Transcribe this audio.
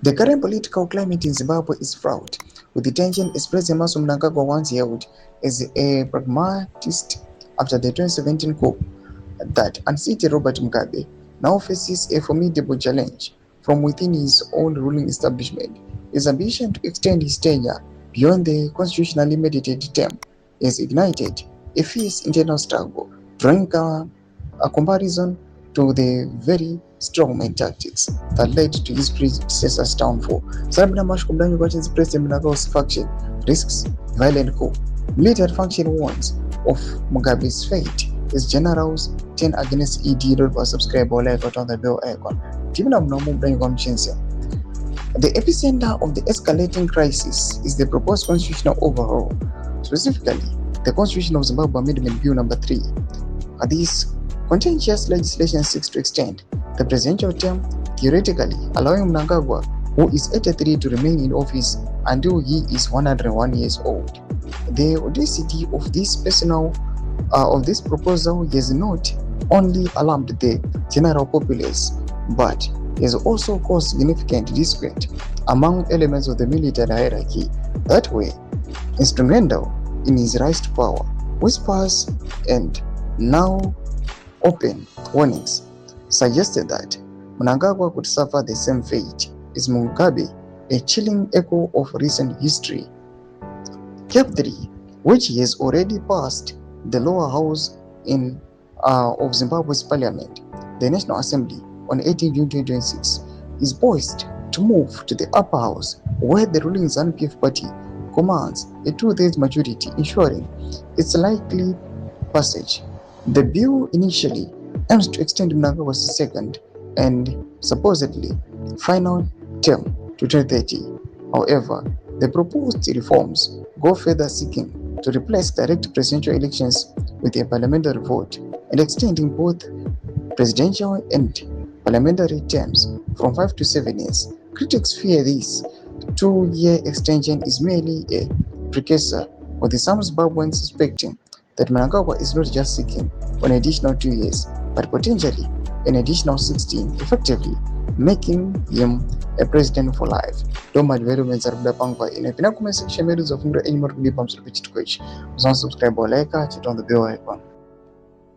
The current political climate in Zimbabwe is fraught with the tension as President Mnangagwa once hailed as a pragmatist after the 2017 coup that unseated Robert Mugabe now faces a formidable challenge from within his own ruling establishment. His ambition to extend his tenure beyond the constitutionally mandated term has ignited a fierce internal struggle, drawing a comparison to the very strongman tactics that led to his predecessor's downfall. Sarabina Mashkumdani watches President Mnangagwa's faction risks violent coup. Military faction warns of Mugabe's fate as generals turn against ED. Don't subscribe or like on the bell icon. The epicenter of the escalating crisis is the proposed constitutional overhaul, specifically the Constitution of Zimbabwe Amendment Bill No. 3. This contentious legislation seeks to extend the presidential term, theoretically allowing Mnangagwa, who is 83, to remain in office until he is 101 years old. The audacity of this proposal has not only alarmed the general populace, but has also caused significant disquiet among elements of the military hierarchy that were instrumental in his rise to power. Whispers and now open warnings suggested that Mnangagwa could suffer the same fate as Mugabe, a chilling echo of recent history. Cap 3, which has already passed the lower house of Zimbabwe's parliament, the National Assembly, on 18 June 2026, is poised to move to the upper house, where the ruling ZANU-PF party commands a 2/3 majority, ensuring its likely passage. The bill initially aims to extend Mnangagwa's second and supposedly final term to 2030. However, the proposed reforms go further, seeking to replace direct presidential elections with a parliamentary vote and extending both presidential and parliamentary terms from 5 to 7 years. Critics fear this 2-year extension is merely a precursor, with some Zimbabweans suspecting that Mnangagwa is not just seeking an additional 2 years, but potentially an additional 16, effectively making him a president for life. Doma developments are pangwa in a comment section. Videos of any more clips on subscribe or like, hit on the bell icon.